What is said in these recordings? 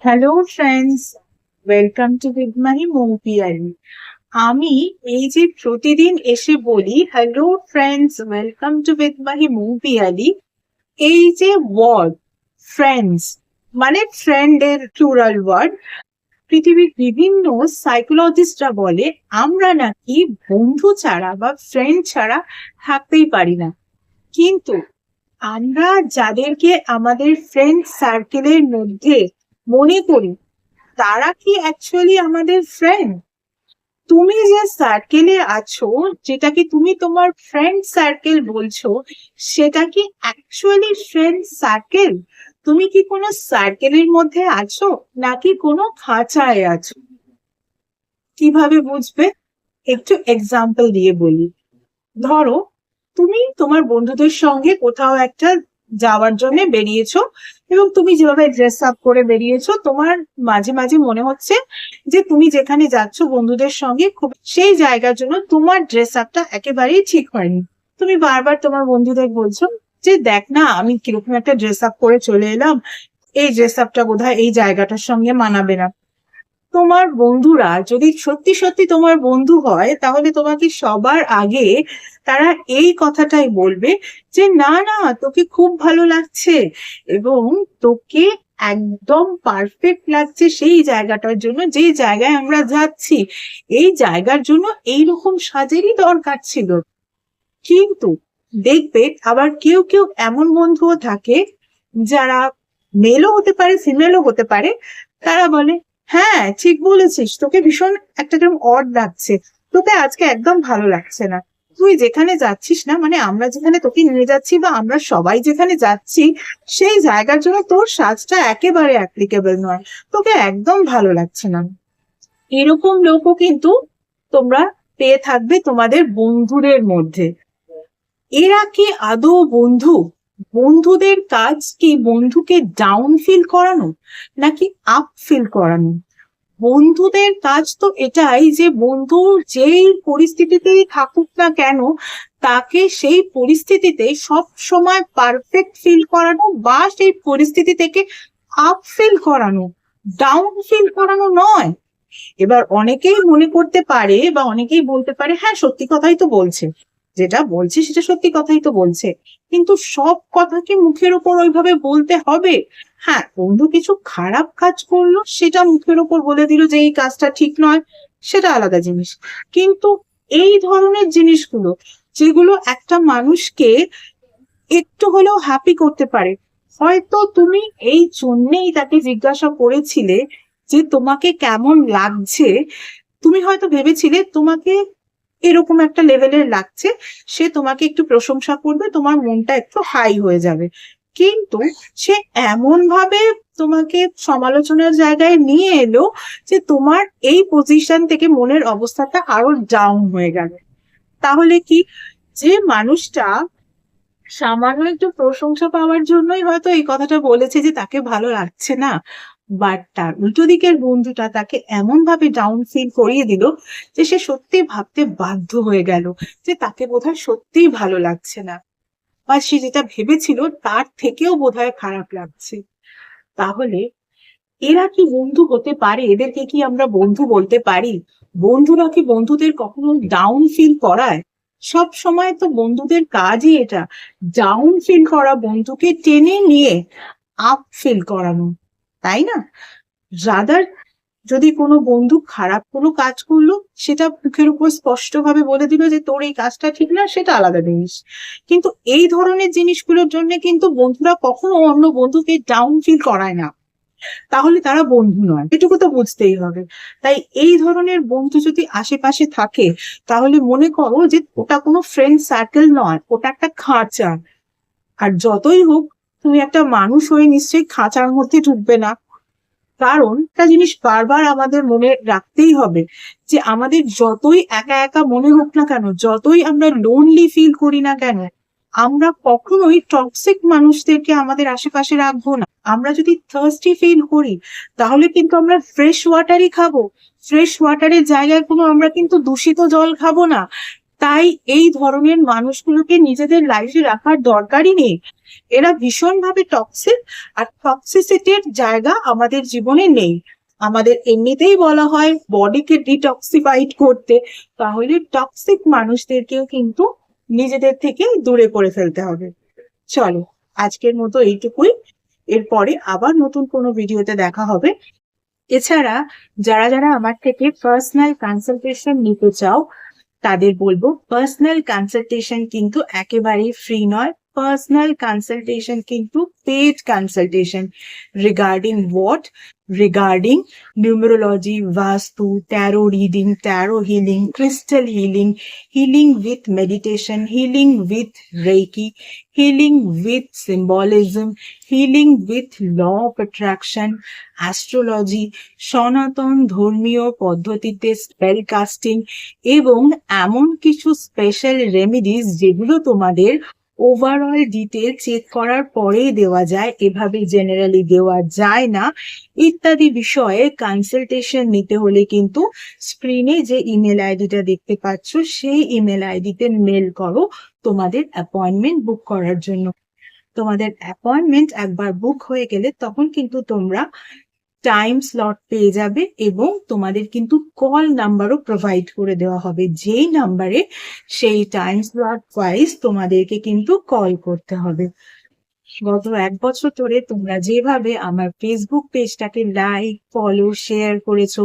Hello friends, welcome to বিদমাহি মৌপিয়ালি। আমি এই যে প্রতিদিন এসে বলি হ্যালো ফ্রেন্ডস, ওয়েলকাম টু বিদমাহি মৌপিয়ালি, এই যে ওয়ার্ড ফ্রেন্ডস মানে ফ্রেন্ডের প্লুরাল ওয়ার্ড। পৃথিবীর বিভিন্ন সাইকোলজিস্টরা বলে আমরা নাকি বন্ধু ছাড়া বা ফ্রেন্ড ছাড়া থাকতেই পারি না। কিন্তু আমরা যাদেরকে আমাদের ফ্রেন্ড সার্কেলের মধ্যে মনে করি তারা কি অ্যাকচুয়ালি আমাদের ফ্রেন্ড? তুমি যে সার্কেলে আছো, যেটাকে তুমি তোমার ফ্রেন্ড সার্কেল বলছো, সেটা কি অ্যাকচুয়ালি ফ্রেন্ড সার্কেল? তুমি কি কোনো সার্কেলের মধ্যে আছো নাকি কোনো খাঁচায় আছো? কিভাবে বুঝবে? একটু এক্সাম্পল দিয়ে বলি। ধরো, তুমি তোমার বন্ধুদের সঙ্গে কোথাও একটা যাওয়ার জন্য বেরিয়েছো, এবং তুমি যেভাবে ড্রেস আপ করে বেরিয়েছো, তোমার মাঝে মাঝে মনে হচ্ছে যে তুমি যেখানে যাচ্ছ বন্ধুদের সঙ্গে, খুব সেই জায়গার জন্য তোমার ড্রেস আপটা একেবারেই ঠিক হয়নি। তুমি বারবার তোমার বন্ধুদের বলছো যে দেখ না, আমি কিরকম একটা ড্রেস আপ করে চলে এলাম, এই ড্রেস আপটা বোধহয় এই জায়গাটার সঙ্গে মানাবে না। তোমার বন্ধুরা যদি সত্যি সত্যি তোমার বন্ধু হয়, তাহলে তোমাকে সবার আগে তারা এই কথাটাই বলবে যে না না, তোকে খুব ভালো লাগছে, এবং তোকে একদম পারফেক্ট লাগছে সেই জায়গাটার জন্য, যে জায়গায় আমরা যাচ্ছি। এই জায়গার জন্য এইরকম সাজেরই দরকার ছিল। কিন্তু দেখবে আবার কেউ কেউ এমন বন্ধুও থাকে, যারা মেলও হতে পারে ফিমেলও হতে পারে, তারা বলে হ্যাঁ ঠিক বলেছিস, তোকে ভীষণ একটা যেরকম অড লাগছে, তোকে আজকে একদম ভালো লাগছে না। তুই যেখানে যাচ্ছিস না, মানে আমরা যেখানে তোকে নিয়ে যাচ্ছি বা আমরা সবাই যেখানে যাচ্ছি, সেই জায়গার জন্য তোর সাজটা একেবারে অ্যাপ্লিকেবল নয়, তোকে একদম ভালো লাগছে না। এরকম লোকও কিন্তু তোমরা পেয়ে থাকবে তোমাদের বন্ধুদের মধ্যে। এরা কি আদৌ বন্ধু? বন্ধুদের কাজ কি বন্ধুকে ডাউন ফিল করানো নাকি আপ ফিল করানো? বন্ধুদের কাজ তো এটাই যে বন্ধু যেই পরিস্থিতিতেই থাকুক না কেন, তাকে সেই পরিস্থিতিতে সব সময় পারফেক্ট ফিল করানো বা সেই পরিস্থিতি থেকে আপ ফিল করানো, ডাউন ফিল করানো নয়। এবার অনেকেই মনে করতে পারে বা অনেকেই বলতে পারে হ্যাঁ সত্যি কথাই তো বলছে, যেটা বলছে সেটা সত্যি কথাই তো বলছে। কিন্তু সব কথা কি মুখের উপর ওইভাবে বলতে হবে? হ্যাঁ, বন্ধু কিছু খারাপ কাজ করলো, সেটা মুখের উপর বলে দিল যে এই কাজটা ঠিক নয়, সেটা আলাদা জিনিস। কিন্তু এই ধরনের জিনিসগুলো, যেগুলো একটা মানুষকে একটু হলেও হ্যাপি করতে পারে, হয়তো তুমি এই জন্যেই তাকে জিজ্ঞাসা করেছিলে যে তোমাকে কেমন লাগছে, তুমি হয়তো ভেবেছিলে তোমাকে এরকম একটা লেভেলের লাগছে, সে তোমাকে একটু প্রশংসা করবে, তোমার মনটা একটু হাই হয়ে যাবে। কিন্তু সে এমন ভাবে তোমাকে সমালোচনার জায়গায় নিয়ে এলো যে তোমার এই পজিশন থেকে মনের অবস্থাটা আরো ডাউন হয়ে গেল। তাহলে কি, যে মানুষটা সামান্য একটু প্রশংসা পাওয়ার জন্যই হয়তো এই কথাটা বলেছে যে তাকে ভালো লাগছে না, বাট তার উল্টো দিকের বন্ধুটা তাকে এমন ভাবে ডাউন ফিল করিয়ে দিল যে সে সত্যি ভাবতে বাধ্য হয়ে গেল যে তাকে বোধহয় সত্যিই ভালো লাগছে না, বা সে যেটা ভেবেছিল তার থেকেও বোধহয় খারাপ লাগছে। তাহলে এরা কি বন্ধু হতে পারে? এদেরকে কি আমরা বন্ধু বলতে পারি? বন্ধুরা কি বন্ধুদের কখনো ডাউন ফিল করায়? সব সময় তো বন্ধুদের কাজই এটা, ডাউন ফিল করা বন্ধুকে টেনে নিয়ে আপ ফিল করানো, তাই না? রাদার, যদি কোনো বন্ধু খারাপ কোনো কাজ করলো, সেটা মুখের উপর স্পষ্ট ভাবে বলে দিল যে তোর এই কাজটা ঠিক না, সেটা আলাদা জিনিস। কিন্তু এই ধরনের জিনিসগুলোর জন্য কিন্তু বন্ধুরা কখনো অন্য বন্ধুকে ডাউন ফিল করায় না, তাহলে তারা বন্ধু নয়, এটুকু তো বুঝতেই হবে। তাই এই ধরনের বন্ধু যদি আশেপাশে থাকে, তাহলে মনে করো যে ওটা কোনো ফ্রেন্ড সার্কেল নয়, ওটা একটা খাঁচা। আর যতই হোক, তুমি একটা মানুষ হয়ে নিশ্চয়ই খাঁচার মধ্যে ঢুকবে না। কারণ একটা জিনিস বারবার আমাদের মনে রাখতেই হবে, যে আমাদের যতই একা একা মনে হোক না কেন, যতই আমরা লোনলি ফিল করি না কেন, আমরা কখনোই টক্সিক মানুষদেরকে আমাদের আশেপাশে রাখবো না। আমরা যদি থার্স্টি ফিল করি, তাহলে কিন্তু আমরা ফ্রেশ ওয়াটারই খাবো। ফ্রেশ ওয়াটারের জায়গায় কোনো আমরা কিন্তু দূষিত জল খাবো না। তাই এই ধরনের মানুষগুলোকে নিজেদের লাইফে রাখার দরকারই নেই। এরা ভীষণভাবে টক্সিক, আর টক্সিসিটির জায়গা আমাদের জীবনে নেই। আমাদের এমনিতেই বলা হয় বডিকে ডিটক্সিফাইড করতে, তাহলে টক্সিক মানুষদেরকেও কিন্তু নিজেদের থেকে দূরে করে ফেলতে হবে। চলো, আজকের মতো এইটুকুই। এরপরে আবার নতুন কোনো ভিডিওতে দেখা হবে। এছাড়া যারা যারা আমার থেকে পার্সোনাল কনসালটেশন নিতে চাও, তাদের বলবো পার্সোনাল কনসালটেশন কিন্তু একেবারেই ফ্রি নয়। পার্সোনাল কনসালটেশন কিন্তু paid consultation. Regarding what? Regarding numerology, vastu, tarot reading, tarot healing, crystal healing, healing with meditation, healing with reiki, healing with symbolism, healing with law of attraction, astrology, সনাতন ধর্মীয় পদ্ধতিতে spell casting, এবং এমন কিছু special remedies যেগুলো তোমাদের overall detail check করার পরেই দেওয়া যায়, এভাবে জেনারেলি দেওয়া যায় না, ইত্যাদি বিষয়ে কনসালটেশন নিতে হলে কিন্তু স্ক্রিনে যে ইমেল আইডিটা দেখতে পাচ্ছ সেই ইমেল আইডিতে মেল করো তোমাদের অ্যাপয়েন্টমেন্ট বুক করার জন্য। তোমাদের অ্যাপয়েন্টমেন্ট একবার বুক হয়ে গেলে তখন কিন্তু তোমরা টাইম স্লট পেয়ে যাবে, এবং তোমাদের কিন্তু কল নাম্বারও প্রোভাইড করে দেওয়া হবে, যেই নাম্বারে সেই টাইম স্লট ওয়াইজ তোমাদেরকে কিন্তু কল করতে হবে। গত 1 বছর ধরে তোমরা যেভাবে আমার ফেসবুক পেজটাকে লাইক, ফলো, শেয়ার করেছো,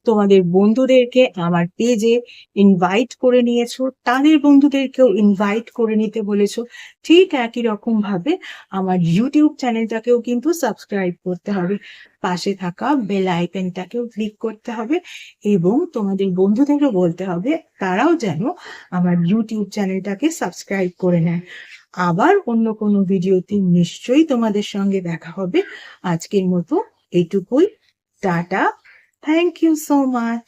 তোমাদের বন্ধুদেরকে আমার পেজে ইনভাইট করে নিয়েছো, তাদের বন্ধুদেরকেও ইনভাইট করে নিতে বলেছো, ঠিক একই রকম ভাবে আমার ইউটিউব চ্যানেলটাকেও কিন্তু সাবস্ক্রাইব করতে হবে, পাশে থাকা বেল আইকনটাকেও ক্লিক করতে হবে, এবং তোমাদের বন্ধুদেরও বলতে হবে তারাও যেন আমার ইউটিউব চ্যানেলটাকে সাবস্ক্রাইব করে নেয়। আবার অন্য কোনো ভিডিওতে নিশ্চয়ই তোমাদের সঙ্গে দেখা হবে। আজকের মতো এইটুকুই। টাটা। Thank you so much.